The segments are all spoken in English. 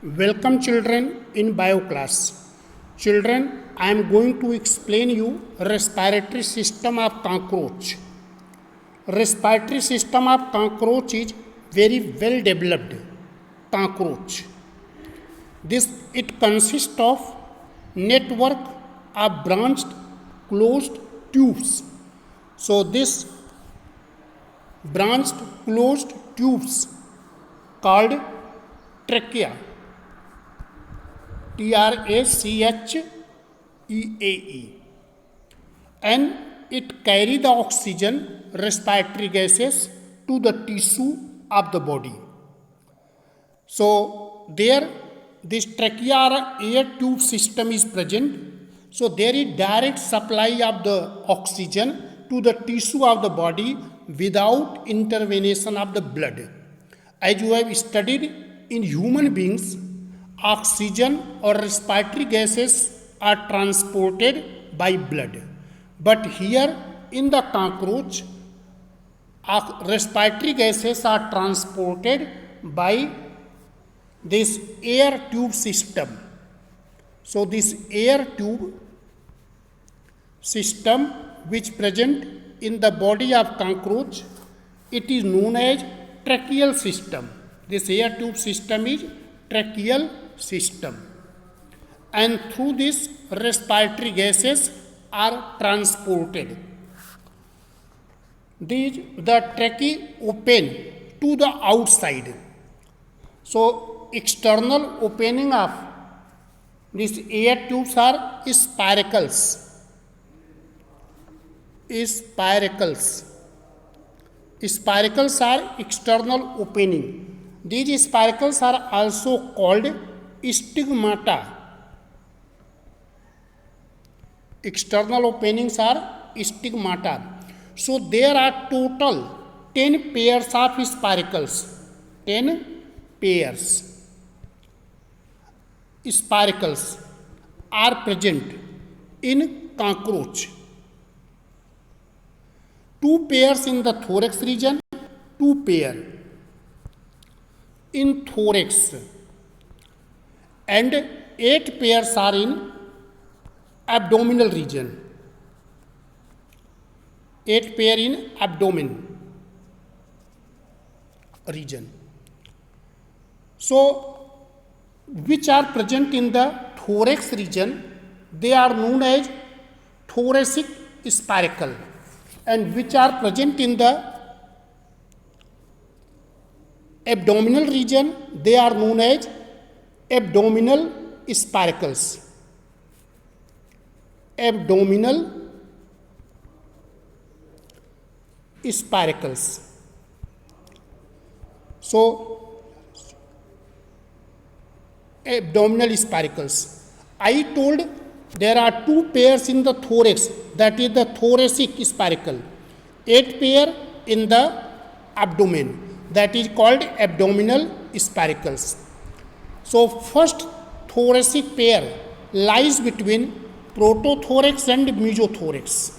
Welcome children in bio class. Children, I am going to explain you respiratory system of cockroach. Respiratory system of cockroach is very well developed cockroach. It consists of network of branched closed tubes. So this branched closed tubes called trachea. Tracheae, and it carry the oxygen respiratory gases to the tissue of the body. So there this trachea or air tube system is present. So there is direct supply of the oxygen to the tissue of the body without intervention of the blood. As you have studied in human beings, oxygen or respiratory gases are transported by blood. But here in the cockroach, respiratory gases are transported by this air tube system. So this air tube system which present in the body of cockroach, it is known as tracheal system. This air tube system is tracheal system, and through this respiratory gases are transported. The trachea open to the outside. So external opening of these air tubes are spiracles. Spiracles are external opening. These spiracles are also called stigmata. External openings are stigmata. So there are total 10 pairs of spiracles. 10 pairs. Spiracles are present in cockroach. 2 pairs in the thorax region, 2 pair in thorax, and 8 pairs are in abdominal region. 8 pair in abdomen region. So which are present in the thorax region, they are known as thoracic spiracle, and which are present in the abdominal region, they are known as abdominal spiracles. Abdominal spiracles. So abdominal spiracles. I told there are 2 pairs in the thorax, that is the thoracic spiracle. 8 pair in the abdomen, that is called abdominal spiracles. So first thoracic pair lies between protothorax and mesothorax,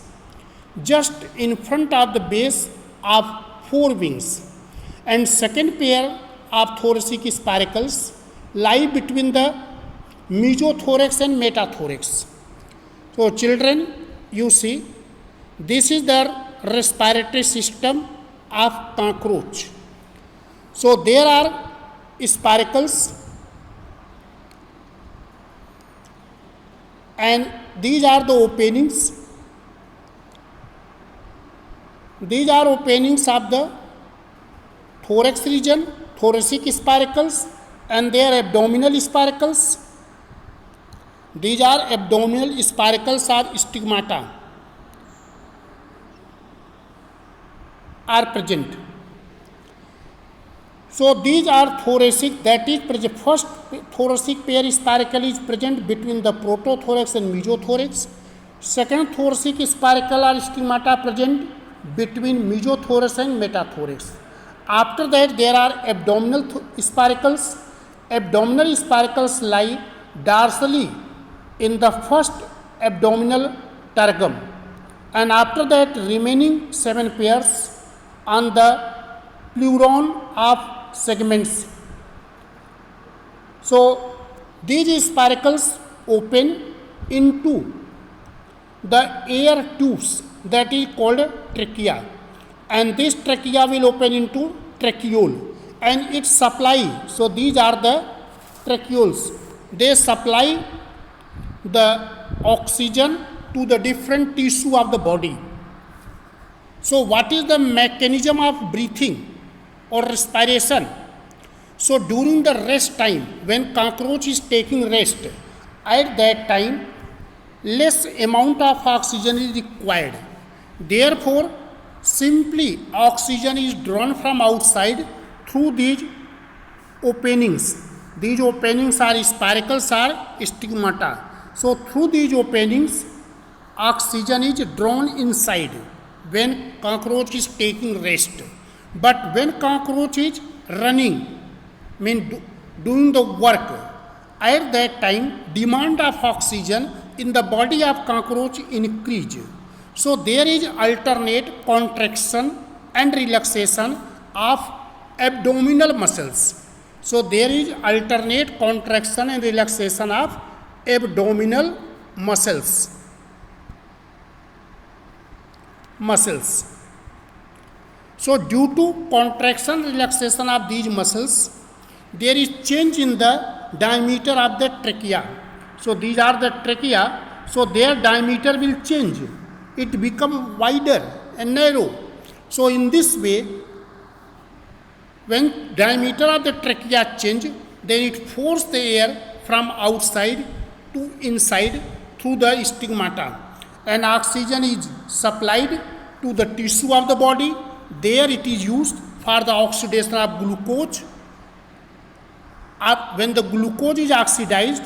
just in front of the base of forewings, and second pair of thoracic spiracles lie between the mesothorax and metathorax. So children, you see, this is the respiratory system of cockroach. So there are spiracles, and these are the openings. These are openings of the thorax region, thoracic spiracles, and their abdominal spiracles. These are abdominal spiracles or stigmata are present. So these are thoracic, that is present. First thoracic pair spiracle is present between the protothorax and mesothorax. Second thoracic spiracle or stigmata present between mesothorax and metathorax. After that there are abdominal spiracles. Abdominal spiracles lie dorsally in the first abdominal tergum, and after that remaining 7 pairs on the pleuron of segments. So these spiracles open into the air tubes that is called trachea, and this trachea will open into tracheole and it supply. So these are the tracheoles. They supply the oxygen to the different tissue of the body. So what is the mechanism of breathing or respiration? So during the rest time, when cockroach is taking rest, at that time less amount of oxygen is required. Therefore, simply oxygen is drawn from outside through these openings. These openings are spiracles or stigmata. So through these openings, oxygen is drawn inside when cockroach is taking rest. But when cockroach is running, doing the work, at that time demand of oxygen in the body of cockroach increase. So there is alternate contraction and relaxation of abdominal muscles. So there is alternate contraction and relaxation of abdominal muscles. So due to contraction relaxation of these muscles, there is change in the diameter of the trachea. So these are the trachea, so their diameter will change. It become wider and narrow. So in this way, when diameter of the trachea change, then it forces the air from outside to inside through the stigmata, and oxygen is supplied to the tissue of the body. There it is used for the oxidation of glucose. When the glucose is oxidized,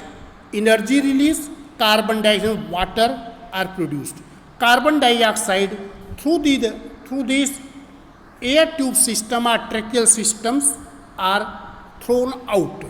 energy release, carbon dioxide, water are produced. Carbon dioxide through this air tube system or tracheal systems are thrown out.